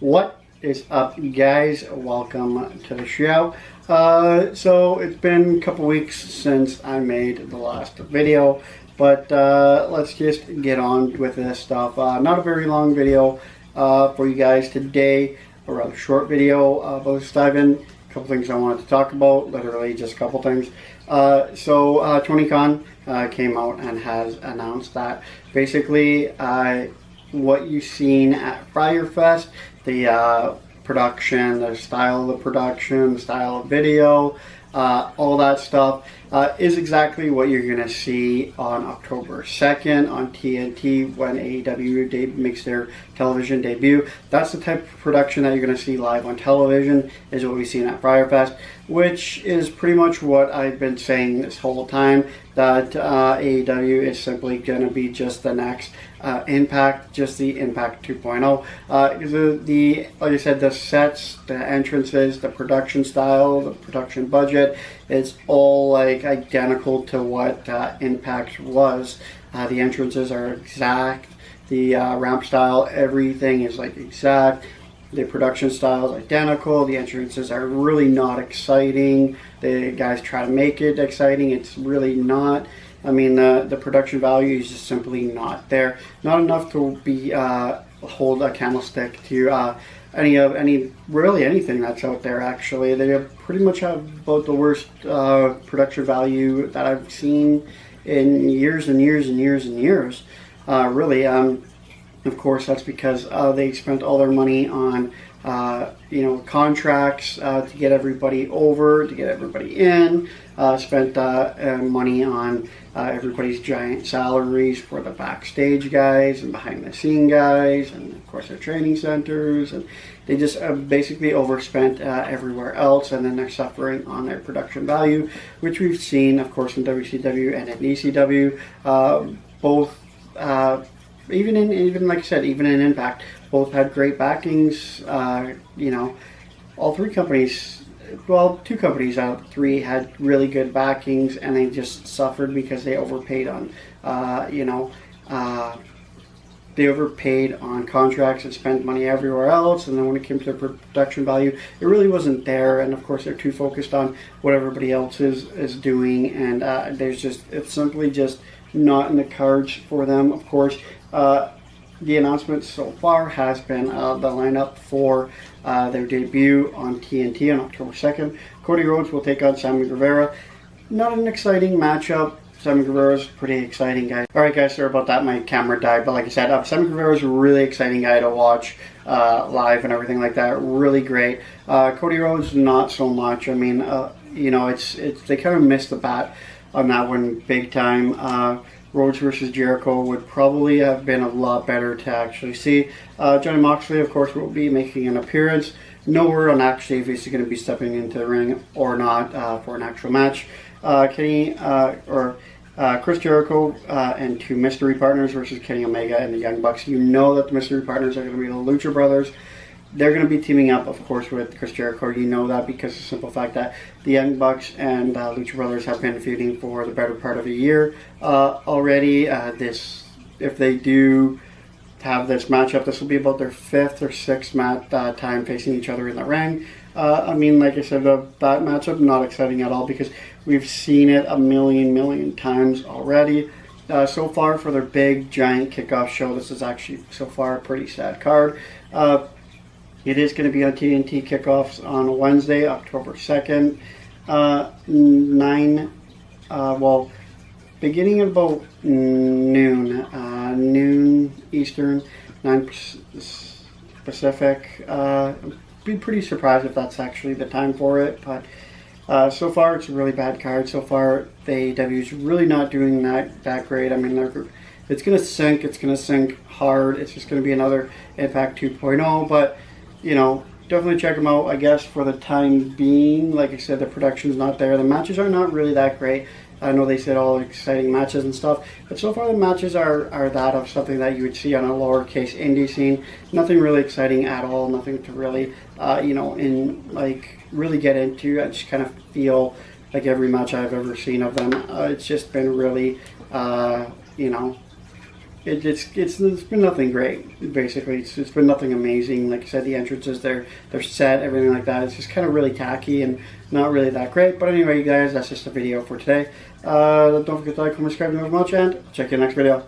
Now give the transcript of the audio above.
What is up, guys? Welcome to the show. So it's been a couple weeks since I made the last video, but let's just get on with this stuff. Not a very long video for you guys today, a rather short video, but let's dive in. A couple things I wanted to talk about, literally just a couple things. Tony Khan came out and has announced that basically what you've seen at Fyre Fest, the production, the style of the production, the style of video, all that stuff is exactly what you're going to see on October 2nd on TNT when AEW makes their television debut. That's the type of production that you're going to see live on television, is what we've seen at Fyre Fest, which is pretty much what I've been saying this whole time, that AEW is simply going to be just the next Impact, just the Impact 2.0. Like I said, the sets, the entrances, the production style, the production budget, it's all like identical to what Impact was. The entrances are exact. The ramp style, everything is like exact. The production style is identical. The entrances are really not exciting. The guys try to make it exciting. It's really not. I mean, the production value is just simply not there. Not enough to be hold a candlestick to really anything that's out there. Actually, they pretty much have about the worst production value that I've seen in years and years and years and years. Really, of course, that's because they spent all their money on contracts to get everybody over, to get everybody in. Spent money on everybody's giant salaries for the backstage guys and behind the scene guys, and of course their training centers, and they just basically overspent everywhere else, and then they're suffering on their production value, which we've seen, of course, in WCW and in ECW. Both, even like I said, even in Impact, both had great backings. All three companies. Well, two companies out of three had really good backings, and they just suffered because they overpaid on, they overpaid on contracts and spent money everywhere else. And then when it came to their production value, it really wasn't there. And of course, they're too focused on what everybody else is doing, and it's simply just not in the cards for them. Of course, the announcement so far has been the lineup for their debut on TNT on October 2nd. Cody Rhodes will take on Sammy Guevara. Not an exciting matchup. Sammy Guevara's a pretty exciting guy. Alright guys, sorry about that, my camera died, but like I said, Sammy Guevara's a really exciting guy to watch live and everything like that. Really great. Cody Rhodes, not so much. I mean, they kind of missed the bat on that one big time. Rhodes versus Jericho would probably have been a lot better to actually see. Johnny Moxley, of course, will be making an appearance. No word on actually if he's going to be stepping into the ring or not for an actual match. Chris Jericho and two mystery partners versus Kenny Omega and the Young Bucks. You know that the mystery partners are going to be the Lucha Brothers. They're going to be teaming up, of course, with Chris Jericho. You know that because of the simple fact that the Young Bucks and Lucha Brothers have been feuding for the better part of a year already. If they do have this matchup, this will be about their fifth or sixth time facing each other in the ring. Like I said, that matchup, not exciting at all because we've seen it a million times already. So far for their big, giant kickoff show, this is actually so far a pretty sad card. It is going to be on TNT kickoffs on Wednesday, October 2nd, beginning at about noon Eastern, 9 Pacific. Be pretty surprised if that's actually the time for it, but so far it's a really bad card. So far, the AEW is really not doing that great. I mean, it's going to sink. It's going to sink hard. It's just going to be another Impact 2.0, but definitely check them out, I guess, for the time being. Like I said, the production's not there. The matches are not really that great. I know they said all exciting matches and stuff, but so far the matches are that of something that you would see on a lowercase indie scene. Nothing really exciting at all. Nothing to really, really get into. I just kind of feel like every match I've ever seen of them, it's just been really, it's been nothing great. Basically, it's been nothing amazing. Like I said, the entrances, they're set, everything like that. It's just kind of really tacky and not really that great. But anyway, you guys, that's just a video for today. Don't forget to like, comment, subscribe, and much, and I'll check you in the next video.